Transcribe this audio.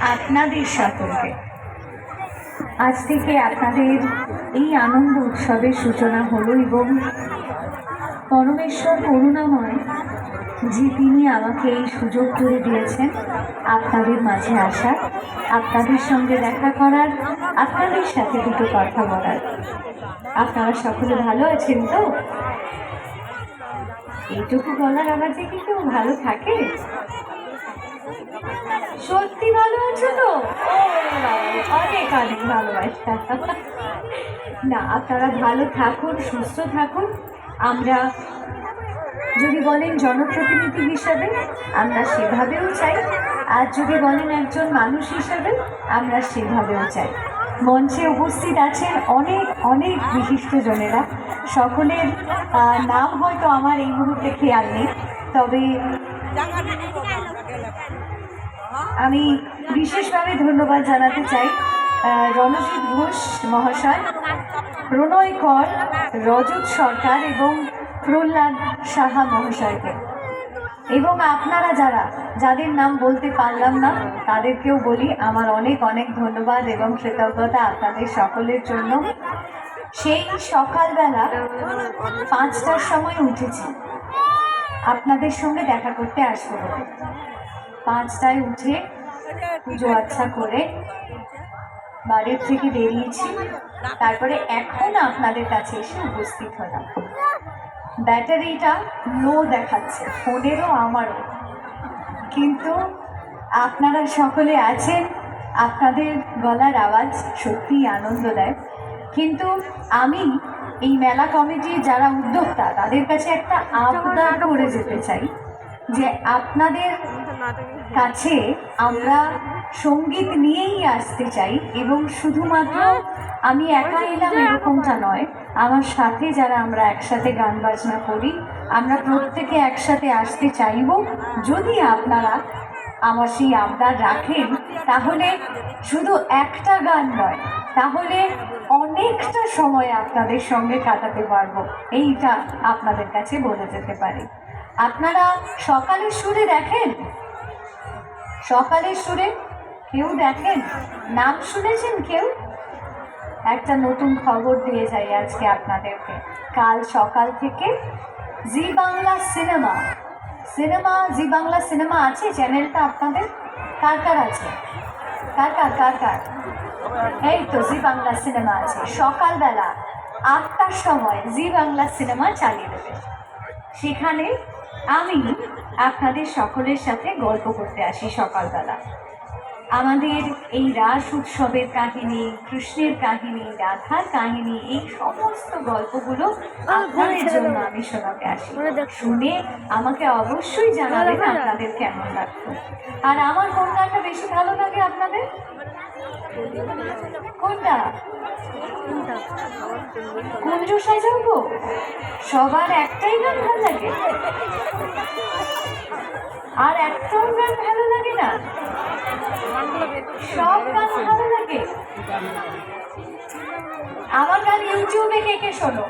আপনাদের সকলকে। আজ থেকে আপনাদের এই আনন্দ উৎসবের সূচনা হলো এবং পরমেশ্বর করুণাময় যে তিনি আমাকে এই সুযোগ করে দিয়েছেন আপনাদের মাঝে আসার, আপনাদের সঙ্গে দেখা করার, আপনাদের সাথে দুটো কথা বলার। আপনারা সকলে ভালো আছেন তো? এইটুকু গলার আওয়াজে কি কেউ ভালো থাকে? সত্যি ভালো আছো তো? অনেক অনেক ভালোবাসা। না, আপনারা ভালো থাকুন, সুস্থ থাকুন। আমরা যদি বলেন জনপ্রতিনিধি হিসাবে আমরা সেভাবেও চাই, আর যদি বলেন একজন মানুষ হিসাবে আমরা সেভাবেও চাই। মঞ্চে উপস্থিত আছেন অনেক অনেক বিশিষ্ট জনেরা, সকলের নাম হয়তো আমার এই মুহূর্তে খেয়াল নেই, তবে আমি বিশেষভাবে ধন্যবাদ জানাতে চাই রণজিৎ ঘোষ মহাশয়, প্রণয় কর, রজত সরকার এবং প্রহ্লাদ সাহা মহাশয়কে। এবং আপনারা যাদের নাম বলতে পারলাম না তাদেরকেও বলি আমার অনেক অনেক ধন্যবাদ এবং কৃতজ্ঞতা আপনাদের সকলের জন্য। সেই সকালবেলা 5টার সময় উঠেছি আপনাদের সঙ্গে দেখা করতে আসবো বলে। 5টায় উঠে পুজো আচ্ছা করে বাড়ির থেকে বেরিয়েছি, তারপরে এখন আপনাদের কাছে এসে উপস্থিত হলাম। ব্যাটারিটা লো দেখাচ্ছে, ফোনেরও আমারও, কিন্তু আপনারা সকলে আছেন, আপনাদের গলার আওয়াজ সত্যিই আনন্দ দেয়। কিন্তু আমি এই মেলা কমিটির যারা উদ্যোক্তা তাদের কাছে একটা আবদার করে যেতে চাই যে আপনাদের কাছে আমরা সঙ্গীত নিয়েই আসতে চাই, এবং শুধুমাত্র আমি একা এলাম এরকমটা নয়, আমার সাথে যারা আমরা একসাথে গান বাজনা করি আমরা প্রত্যেকে একসাথে আসতে চাইব। যদি আপনারা আমার সেই আবদার রাখেন তাহলে শুধু একটা গান নয়, তাহলে অনেকটা সময় আপনাদের সঙ্গে কাটাতে পারবো, এইটা আপনাদের কাছে বলে যেতে পারি। আপনারা সকালের সুরে দেখেন? সকালের সুরে কেউ দেখেন? নাম শুনেছেন কেউ? একটা নতুন খবর দিয়ে যাই আজকে আপনাদেরকে। কাল সকাল থেকে জি বাংলা সিনেমা জি বাংলা সিনেমা আছে চ্যানেলটা আপনাদের? কার কার আছে? কার কার? এই তো জি বাংলা সিনেমা আছে। সকালবেলা 8টার সময় জি বাংলা সিনেমা চালিয়ে দেবে। সেখানে আমি আপনাদের সকলের সাথে গল্প করতে আসি সকালবেলা। আমাদের এই রাস উৎসবের কাহিনী, কৃষ্ণের কাহিনী, রাধার কাহিনী, এই সমস্ত গল্পগুলো আপনাদের জন্য আমি শোনাতে আসি। শুনে আমাকে অবশ্যই জানাবেন আপনাদের কেমন লাগতো। আর আমার কোন গানটা বেশি ভালো লাগে আপনাদের? কোনটা? কুঞ্জ সাজাবো? সবার একটাই গান ভালো লাগে? আর একটাও গান ভালো লাগে না? সব গান ভালো লাগে? আমার গান ইউটিউবে কে কে শোনো?